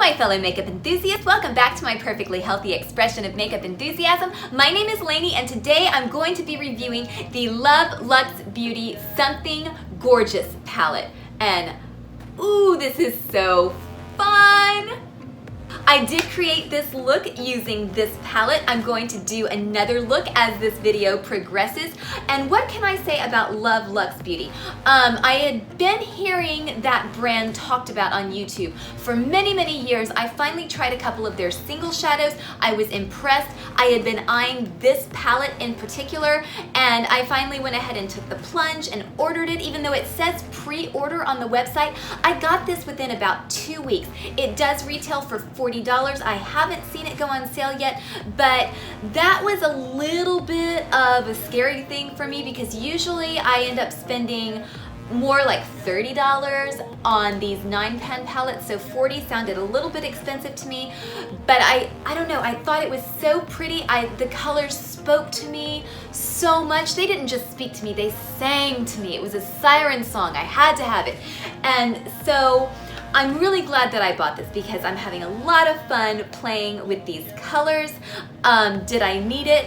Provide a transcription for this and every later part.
my fellow makeup enthusiasts, welcome back to my perfectly healthy expression of makeup enthusiasm. My name is Lainey and today I'm going to be reviewing the Love Luxe Beauty Something Gorgeous palette. And ooh, this is so fun! I did create this look using this palette. I'm going to do another look as this video progresses. And what can I say about Love Luxe Beauty? I had been hearing that brand talked about on YouTube for many, many years. I finally tried a couple of their single shadows. I was impressed. I had been eyeing this palette in particular, and I finally went ahead and took the plunge and ordered it. Even though it says pre-order on the website, I got this within about 2 weeks. It does retail for $40. I haven't seen it go on sale yet, but that was a little bit of a scary thing for me because usually I end up spending more like $30 on these 9-pan palettes, so 40 sounded a little bit expensive to me, but I don't know, I thought it was so pretty. The colors spoke to me so much. They didn't just speak to me, they sang to me. It was a siren song. I had to have it. And so I'm really glad that I bought this because I'm having a lot of fun playing with these colors. Did I need it?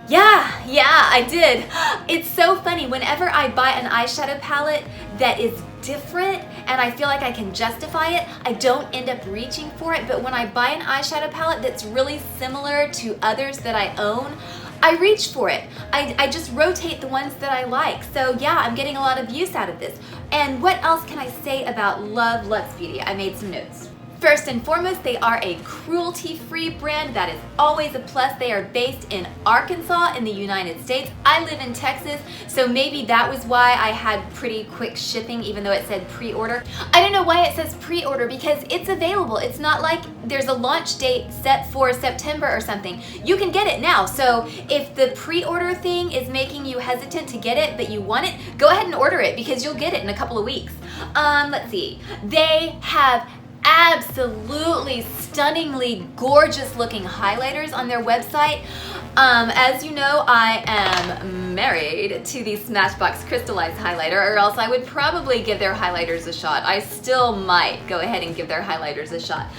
Yeah, I did. It's so funny. Whenever I buy an eyeshadow palette that is different and I feel like I can justify it, I don't end up reaching for it. But when I buy an eyeshadow palette that's really similar to others that I own, I reach for it. I just rotate the ones that I like. So yeah, I'm getting a lot of use out of this. And what else can I say about Love Luxe Beauty? I made some notes. First and foremost, they are a cruelty-free brand. That is always a plus. They are based in Arkansas in the United States. I live in Texas, so maybe that was why I had pretty quick shipping even though it said pre-order. I don't know why it says pre-order because it's available. It's not like there's a launch date set for September or something. You can get it now. So if the pre-order thing is making you hesitant to get it but you want it, go ahead and order it because you'll get it in a couple of weeks. Let's see. They have absolutely stunningly gorgeous looking highlighters on their website. As you know, I am married to the Smashbox Crystalized highlighter, or else I would probably give their highlighters a shot. I still might go ahead and give their highlighters a shot.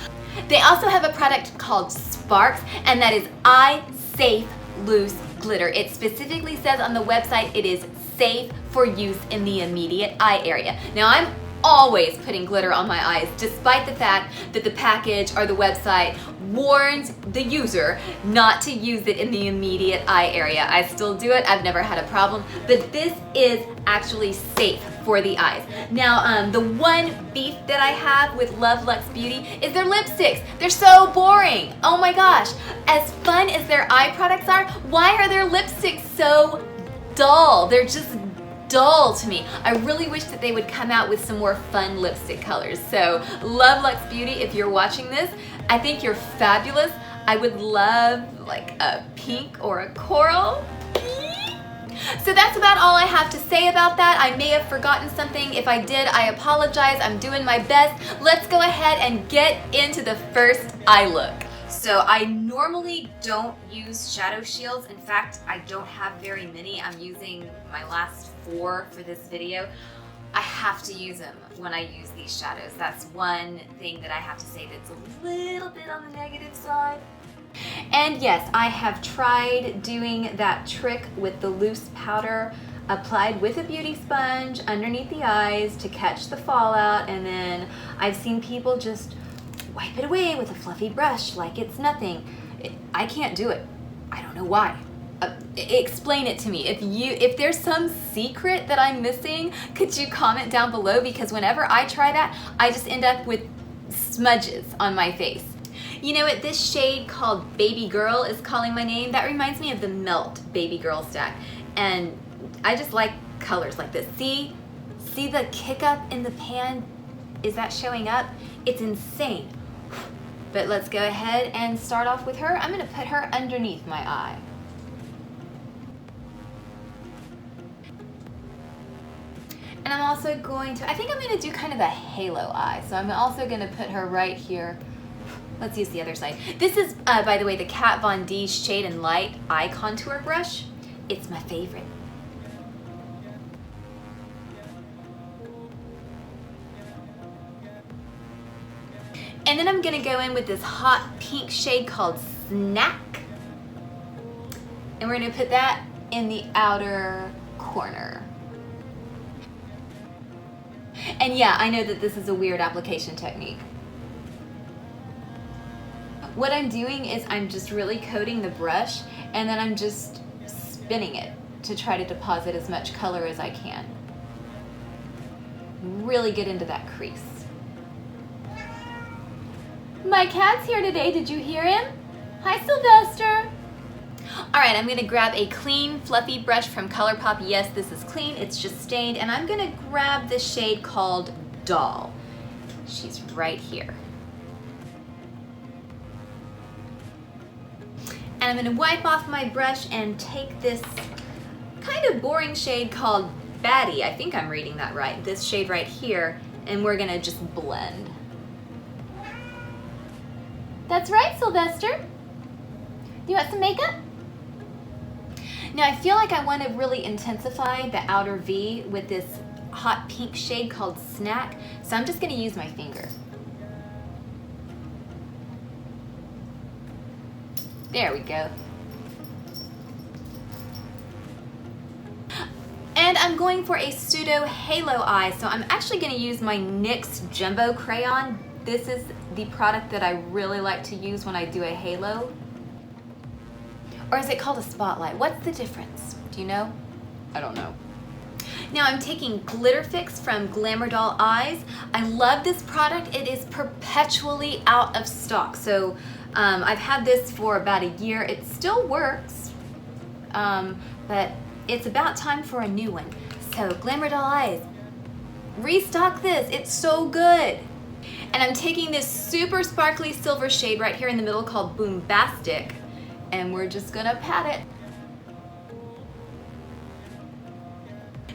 They also have a product called Sparks, and that is Eye Safe Loose Glitter. It specifically says on the website it is safe for use in the immediate eye area. Now I'm always putting glitter on my eyes, despite the fact that the package or the website warns the user not to use it in the immediate eye area. I still do it. I've never had a problem, but this is actually safe for the eyes. Now, the one beef that I have with Love Luxe Beauty is their lipsticks. They're so boring. Oh my gosh. As fun as their eye products are, why are their lipsticks so dull? They're just dull to me. I really wish that they would come out with some more fun lipstick colors. So Love Luxe Beauty, if you're watching this, I think you're fabulous. I would love like a pink or a coral. So that's about all I have to say about that. I may have forgotten something. If I did, I apologize. I'm doing my best. Let's go ahead and get into the first eye look. So I normally don't use shadow shields. In fact, I don't have very many. I'm using my last 4 for this video. I have to use them when I use these shadows. That's one thing that I have to say that's a little bit on the negative side. And yes, I have tried doing that trick with the loose powder applied with a beauty sponge underneath the eyes to catch the fallout, and then I've seen people just wipe it away with a fluffy brush like it's nothing. I can't do it. I don't know why. Explain it to me. If there's some secret that I'm missing, could you comment down below? Because whenever I try that, I just end up with smudges on my face. You know what, this shade called Baby Girl is calling my name. That reminds me of the Melt Baby Girl stack. And I just like colors like this. See the kick up in the pan? Is that showing up? It's insane. But let's go ahead and start off with her. I'm gonna put her underneath my eye. And I'm also going to, I think I'm gonna do kind of a halo eye. So I'm also gonna put her right here. Let's use the other side. This is, by the way, the Kat Von D Shade and Light Eye Contour Brush. It's my favorite. And then I'm gonna go in with this hot pink shade called Snack. And we're gonna put that in the outer corner. And yeah, I know that this is a weird application technique. What I'm doing is I'm just really coating the brush and then I'm just spinning it to try to deposit as much color as I can. Really get into that crease. My cat's here today, did you hear him? Hi, Sylvester. All right, I'm gonna grab a clean, fluffy brush from Colourpop. Yes, this is clean, it's just stained, and I'm gonna grab the shade called Doll. She's right here. And I'm gonna wipe off my brush and take this kind of boring shade called Baddie. I think I'm reading that right. This shade right here, and we're gonna just blend. That's right, Sylvester. Do you want some makeup? Now I feel like I want to really intensify the outer V with this hot pink shade called Snack, so I'm just gonna use my finger. There we go. And I'm going for a pseudo halo eye, so I'm actually gonna use my NYX Jumbo crayon. This is the product that I really like to use when I do a halo. Or is it called a spotlight? What's the difference? Do you know? I don't know. Now I'm taking Glitter Fix from Glamour Doll Eyes. I love this product. It is perpetually out of stock. So I've had this for about a year. It still works, but it's about time for a new one. So Glamour Doll Eyes, restock this. It's so good. And I'm taking this super sparkly silver shade right here in the middle called Boombastic, and we're just gonna pat it.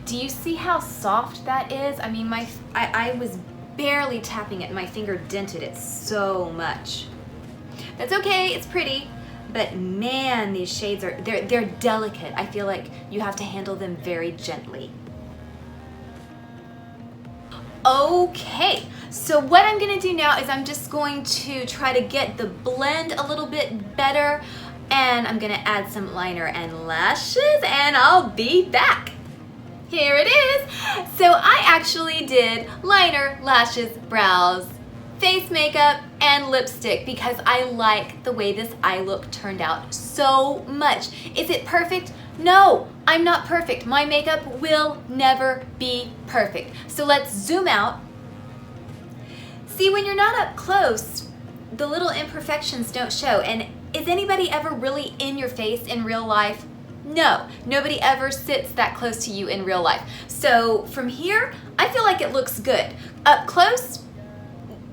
Do you see how soft that is? I mean, I was barely tapping it and my finger dented it so much. That's okay, it's pretty, but man, these shades are, they're delicate. I feel like you have to handle them very gently. Okay, so what I'm gonna do now is I'm just going to try to get the blend a little bit better, and I'm gonna add some liner and lashes, and I'll be back. Here it is. So I actually did liner, lashes, brows, face makeup, and lipstick because I like the way this eye look turned out so much. Is it perfect? No, I'm not perfect. My makeup will never be perfect. So let's zoom out. See, when you're not up close, the little imperfections don't show. And is anybody ever really in your face in real life? No, nobody ever sits that close to you in real life. So from here, I feel like it looks good. Up close,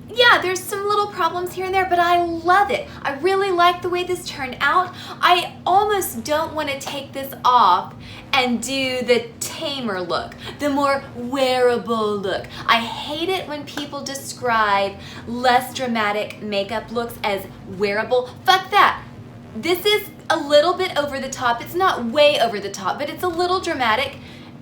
yeah, there's some little problems here and there, but I love it. I really like the way this turned out. I almost don't want to take this off and do the tamer look, the more wearable look. I hate it when people describe less dramatic makeup looks as wearable. Fuck that. This is a little bit over the top. It's not way over the top, but it's a little dramatic.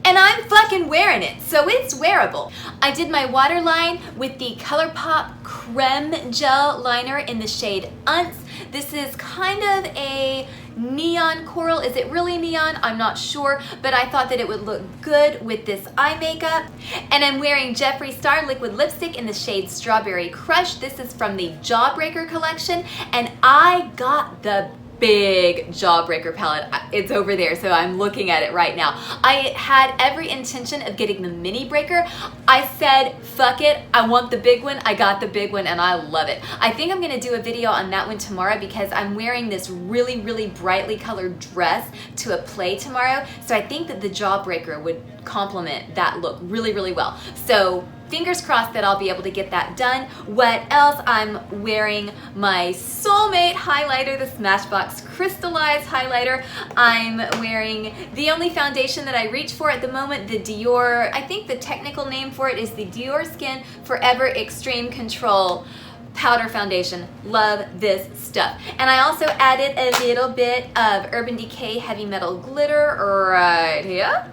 And I'm fucking wearing it, so it's wearable. I did my waterline with the Colourpop Crème Gel Liner in the shade Untz. This is kind of a neon coral. Is it really neon? I'm not sure, but I thought that it would look good with this eye makeup. And I'm wearing Jeffree Star Liquid Lipstick in the shade Strawberry Crush. This is from the Jawbreaker collection, and I got the big Jawbreaker palette. It's over there, so I'm looking at it right now. I had every intention of getting the mini breaker. I said, fuck it, I want the big one. I got the big one and I love it. I think I'm gonna do a video on that one tomorrow because I'm wearing this really, really brightly colored dress to a play tomorrow. So I think that the Jawbreaker would complement that look really, really well. So fingers crossed that I'll be able to get that done. What else? I'm wearing my Soulmate highlighter, the Smashbox Crystalized highlighter. I'm wearing the only foundation that I reach for at the moment, the Dior, I think the technical name for it is the Diorskin Forever Extreme Control powder foundation. Love this stuff. And I also added a little bit of Urban Decay Heavy Metal Glitter right here.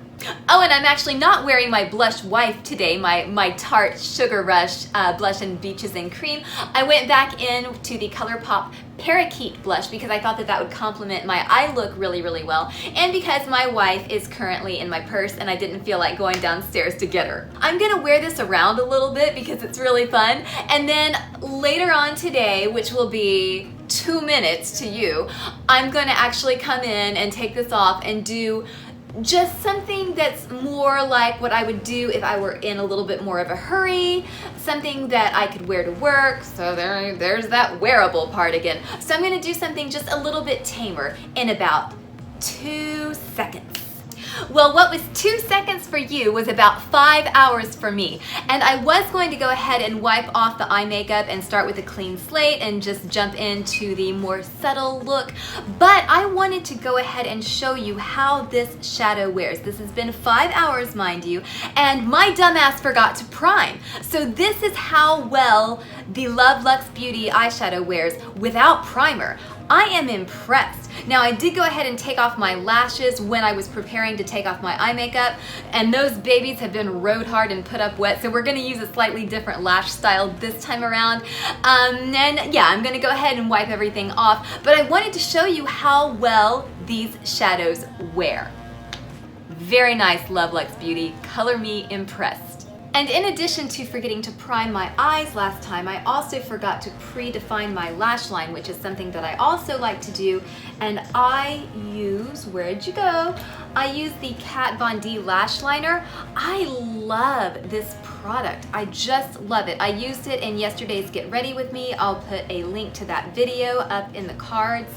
Oh, and I'm actually not wearing my blush wife today, my Tarte Sugar Rush blush in Beaches and Cream. I went back in to the Colourpop Parakeet blush because I thought that that would complement my eye look really, really well, and because my wife is currently in my purse and I didn't feel like going downstairs to get her. I'm gonna wear this around a little bit because it's really fun, and then later on today, which will be 2 minutes to you, I'm gonna actually come in and take this off and do just something that's more like what I would do if I were in a little bit more of a hurry, something that I could wear to work. So there's that wearable part again. So I'm gonna do something just a little bit tamer in about 2 seconds. Well, what was 2 seconds for you was about 5 hours for me. And I was going to go ahead and wipe off the eye makeup and start with a clean slate and just jump into the more subtle look. But I wanted to go ahead and show you how this shadow wears. This has been 5 hours, mind you, and my dumbass forgot to prime. So this is how well the Love Luxe Beauty eyeshadow wears without primer. I am impressed. Now, I did go ahead and take off my lashes when I was preparing to take off my eye makeup, and those babies have been rode hard and put up wet, so we're gonna use a slightly different lash style this time around. And yeah, I'm gonna go ahead and wipe everything off, but I wanted to show you how well these shadows wear. Very nice, Love Luxe Beauty. Color me impressed. And in addition to forgetting to prime my eyes last time, I also forgot to pre-define my lash line, which is something that I also like to do. And I use, where'd you go? I use the Kat Von D Lash Liner. I love this product. I just love it. I used it in yesterday's Get Ready With Me. I'll put a link to that video up in the cards.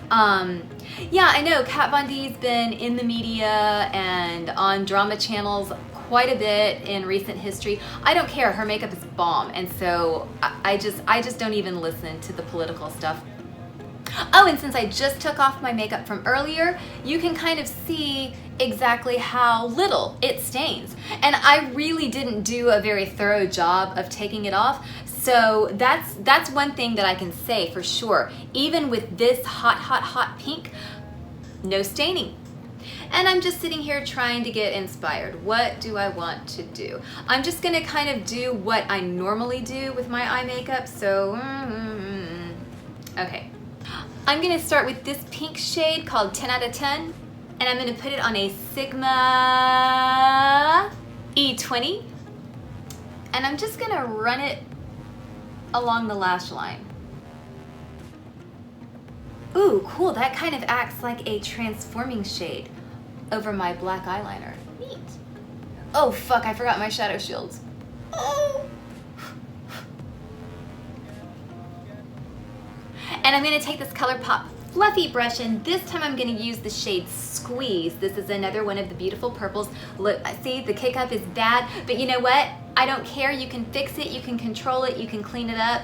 Yeah, I know Kat Von D's been in the media and on drama channels quite a bit in recent history. I don't care, her makeup is bomb, and so I just don't even listen to the political stuff. Oh, and since I just took off my makeup from earlier, you can kind of see exactly how little it stains. And I really didn't do a very thorough job of taking it off. So that's one thing that I can say for sure. Even with this hot, hot, hot pink, no staining. And I'm just sitting here trying to get inspired. What do I want to do? I'm just gonna kind of do what I normally do with my eye makeup. So, okay. I'm gonna start with this pink shade called 10 out of 10. And I'm gonna put it on a Sigma E20. And I'm just gonna run it along the lash line. Ooh, cool, that kind of acts like a transforming shade over my black eyeliner. Neat. Oh fuck, I forgot my shadow shields. Oh. And I'm gonna take this Colourpop fluffy brush, and this time I'm gonna use the shade Squeeze. This is another one of the beautiful purples. Look, see, the kick-up is bad, but you know what? I don't care, you can fix it, you can control it, you can clean it up.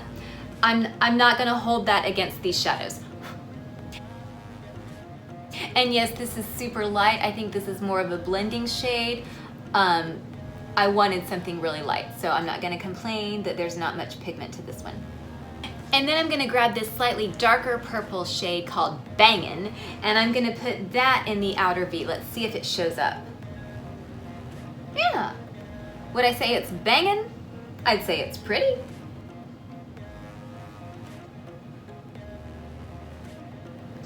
I'm not gonna hold that against these shadows. And yes, this is super light. I think this is more of a blending shade. I wanted something really light, so I'm not gonna complain that there's not much pigment to this one. And then I'm gonna grab this slightly darker purple shade called Bangin', and I'm gonna put that in the outer V. Let's see if it shows up. Yeah. Would I say it's bangin'? I'd say it's pretty.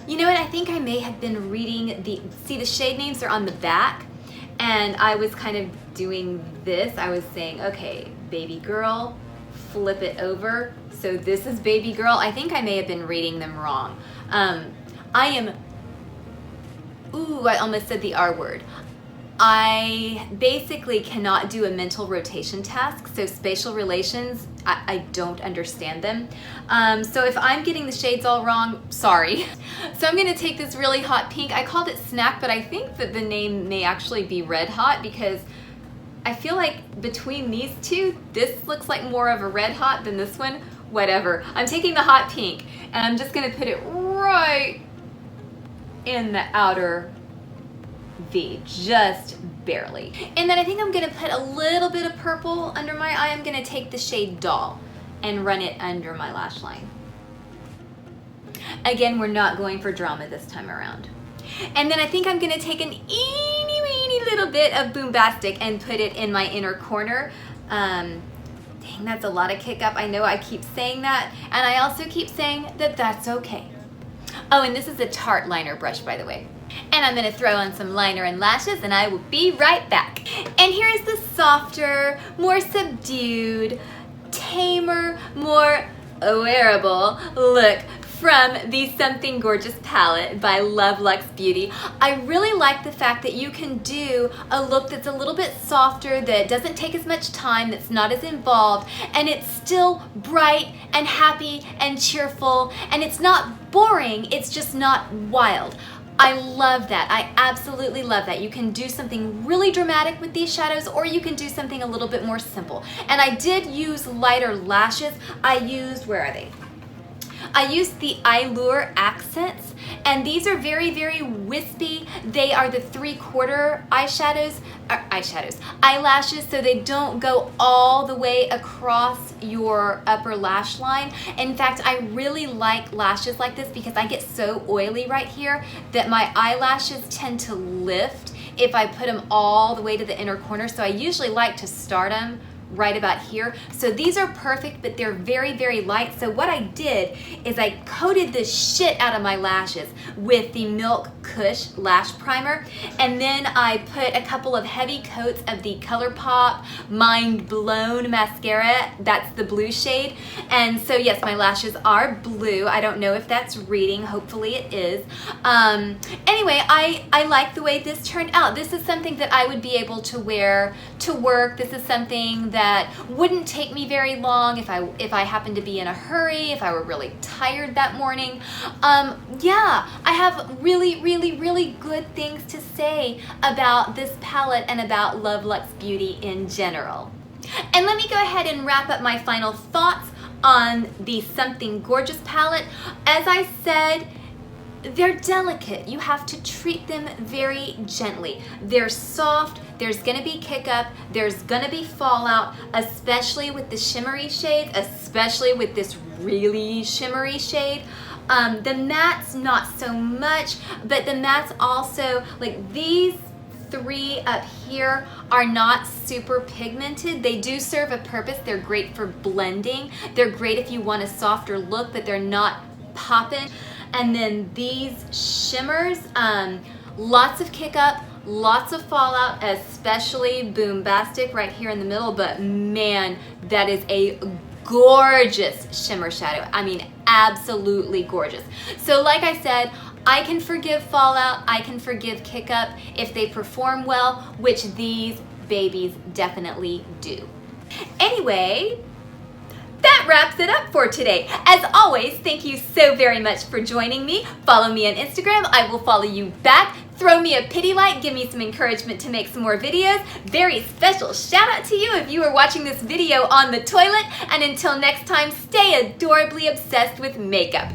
You know what, I think I may have been reading see the shade names are on the back, and I was kind of doing this. I was saying, okay, baby girl, flip it over. So this is baby girl. I think I may have been reading them wrong. I almost said the R word. I basically cannot do a mental rotation task, so spatial relations, I don't understand them. So if I'm getting the shades all wrong, sorry. So I'm gonna take this really hot pink. I called it Snack, but I think that the name may actually be Red Hot because I feel like between these two, this looks like more of a red hot than this one. Whatever. I'm taking the hot pink and I'm just gonna put it right in the outer V, just barely. And then I think I'm gonna put a little bit of purple under my eye. I'm gonna take the shade Doll and run it under my lash line. Again, we're not going for drama this time around. And then I think I'm gonna take an eeny, meeny, little bit of Boombastic and put it in my inner corner. Dang, that's a lot of kick up. I know I keep saying that, and I also keep saying that that's okay. Oh, and this is a Tarte liner brush, by the way. And I'm gonna throw on some liner and lashes, and I will be right back. And here is the softer, more subdued, tamer, more wearable look from the Something Gorgeous palette by Love Luxe Beauty. I really like the fact that you can do a look that's a little bit softer, that doesn't take as much time, that's not as involved, and it's still bright and happy and cheerful, and it's not boring, it's just not wild. I love that. I absolutely love that. You can do something really dramatic with these shadows, or you can do something a little bit more simple. And I did use lighter lashes. I used, where are they? I used the Eylure Accents, and these are very, very wispy. They are the 3/4 eyelashes, so they don't go all the way across your upper lash line. In fact, I really like lashes like this because I get so oily right here that my eyelashes tend to lift if I put them all the way to the inner corner. So I usually like to start them right about here. So these are perfect, but they're very, very light. So what I did is I coated the shit out of my lashes with the Milk Kush Lash Primer, and then I put a couple of heavy coats of the Colourpop Mind Blown mascara. That's the blue shade. And so yes, my lashes are blue. I don't know if that's reading. Hopefully it is. Anyway, I like the way this turned out. This is something that I would be able to wear to work. This is something that wouldn't take me very long if I happened to be in a hurry, if I were really tired that morning. Yeah, I have really, really, really good things to say about this palette and about Love Luxe Beauty in general. And let me go ahead and wrap up my final thoughts on the Something Gorgeous palette. As I said, they're delicate. You have to treat them very gently. They're soft, there's gonna be kick up, there's gonna be fallout, especially with the shimmery shade, especially with this really shimmery shade. The mattes, not so much, but the mattes also, like these 3 up here are not super pigmented. They do serve a purpose. They're great for blending. They're great if you want a softer look, but they're not popping. And then these shimmers, lots of kick up, lots of fallout, especially Boombastic right here in the middle, but man, that is a gorgeous shimmer shadow. I mean, absolutely gorgeous. So like I said, I can forgive fallout, I can forgive kick up if they perform well, which these babies definitely do. Anyway, that wraps it up for today. As always, thank you so very much for joining me. Follow me on Instagram. I will follow you back. Throw me a pity like. Give me some encouragement to make some more videos. Very special shout out to you if you are watching this video on the toilet. And until next time, stay adorably obsessed with makeup.